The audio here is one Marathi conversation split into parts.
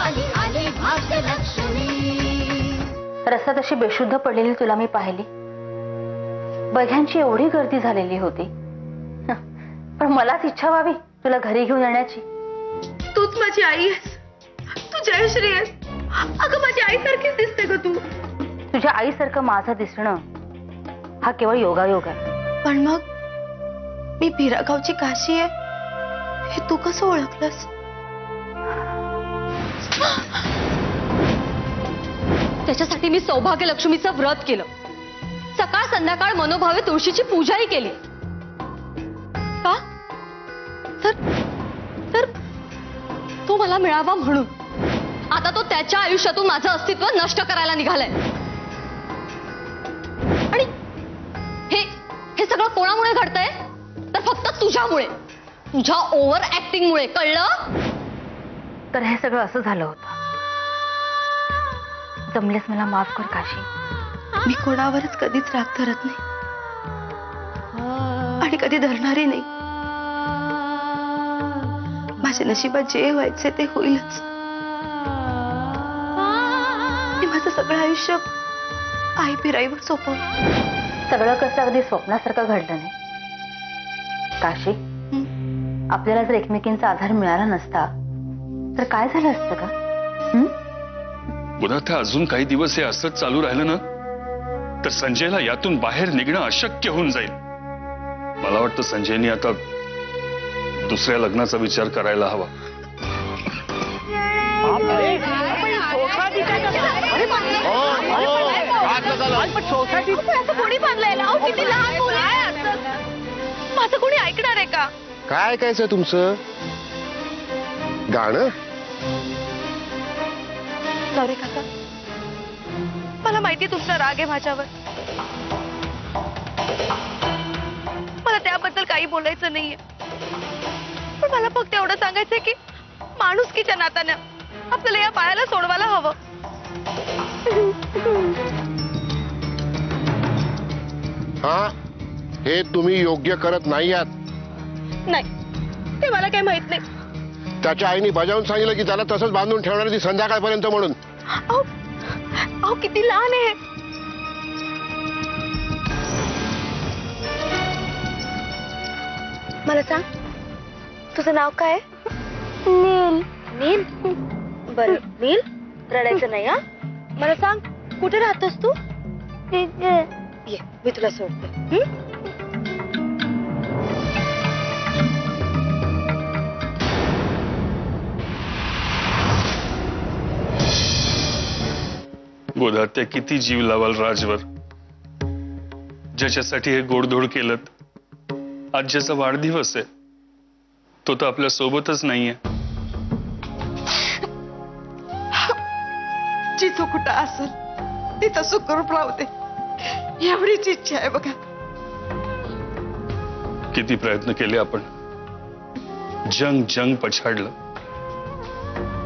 आली आली भाग्यलक्ष्मी। रस्त्यात अशी बेशुद्ध पडलेली तुला मी पाहिली, बघ्यांची एवढी गर्दी झालेली होती, पण मलाच इच्छा व्हावी तुला घरी घेऊन येण्याची। तूच माझी आई आहेस, तू जयश्री आहेस। अगं माझी आईसारखीच दिसते ग तू। तुझ्या आईसारखं माझं दिसणं हा केवळ योगायोग आहे। पण मग मी भिरागावची काशी आहे हे तू कसं ओळखलंस? त्याच्यासाठी मी सौभाग्य लक्ष्मीचं व्रत केलं, सकाळ संध्याकाळ मनोभावे तुळशीची पूजाही केली। का? तर तो मला मिळावा म्हणून। आता तो त्याच्या आयुष्यातून माझं अस्तित्व नष्ट करायला निघालाय। आणि हे सगळं कोणामुळे घडतंय? तर फक्त तुझ्यामुळे, तुझ्या ओव्हर ऍक्टिंग मुळे, कळलं? तर हे सगळं असं झालं होतं। जमलेस मला माफ कर काशी। मी कोणावरच कधीच राग धरत नाही आणि कधी धरणारही नाही। माझ्या नशिबात जे व्हायचे ते होईलच। मी माझं सगळं आयुष्य आई पिराईवर सोपवलं। सगळं कसं अगदी स्वप्नासारखं घडलं नाही काशी। आपल्याला जर एकमेकींचा आधार मिळाला नसता तर काय झालं असतं का? पुन्हा त्या अजून काही दिवस हे असंच चालू राहिलं ना तर संजयला यातून बाहेर निघणं अशक्य होऊन जाईल। मला वाटतं संजयनी आता दुसऱ्या लग्नाचा विचार करायला हवा। माझं कोणी ऐकणार आहे का? काय ऐकायचं तुमचं? गाणं? नवरे काका, मला माहिती तुमचा राग आहे माझ्यावर। मला त्याबद्दल काही बोलायचं नाहीये, पण मला फक्त एवढं सांगायचंय की माणुसकीच्या नात्यानं आपल्याला या बाळाला सोडवायला हवं। हा, हे तुम्ही योग्य करत नाही आहात। नाही, ते मला काही माहित नाही। त्याच्या आईने बजावून सांगितलं की त्याला तसंच बांधून ठेवणार ती संध्याकाळपर्यंत म्हणून। अहो किती लहान आहे। मला सांग, तुझं नाव काय? नील। नील? बरं नील, रडायचं नाही हा। मला सांग, कुठे राहतोस तू? ये, मी तुला सोडते। गोदात्या किती जीव लावाल राजवर, ज्याच्यासाठी हे गोडधोड केलं। आज ज्याचा वाढदिवस आहे तो तर आपल्या सोबतच नाहीये। जिथं कुठं असेल तिथं सुखरूप राहते एवढीच इच्छा आहे बघा। किती प्रयत्न केले आपण, जंग पछाडलं,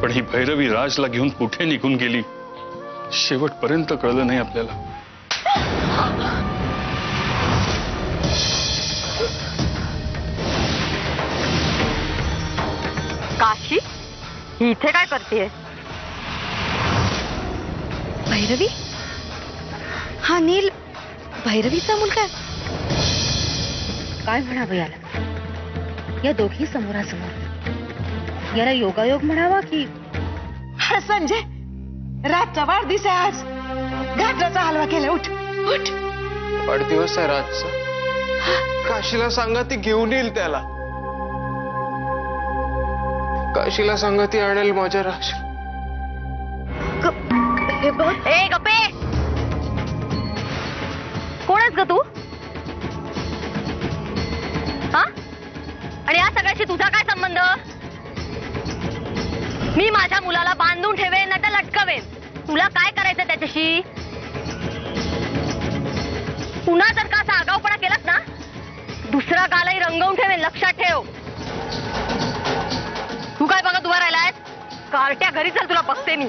पण ही भैरवी राजला घेऊन कुठे निघून गेली शेवटपर्यंत कळलं नाही आपल्याला। काशी, ही इथे काय करतेय? भैरवी? हा नील भैरवीचा मुलगा? काय म्हणावं याला? या दोघी समोरासमोर, याला योगायोग म्हणावा की? संजय, रातचा वाढदिवस आहे आज, गाजराचा हलवा केला। उठ उठ। वाढदिवस आहे राजचा, काशीला सांगा ती घेऊन येईल त्याला। काशीला सांगा ती आणेल माझ्या राज। हे बघ, ए गप्पे, कोण आहेस ग तू? हा? आणि या सगळ्याशी तुझा काय संबंध? मी माझ्या मुलाला बांधून ठेवेन नाही तर लटकवेन, तुला काय करायचं त्याच्याशी? पुन्हा जर का असा आगाऊपणा केलास ना, दुसरा गालाही रंगवून ठेवेन, लक्षात ठेव। तू काय बघत उभा राहिलायस? कार्ट्या घरी चल, तुला बघते मी।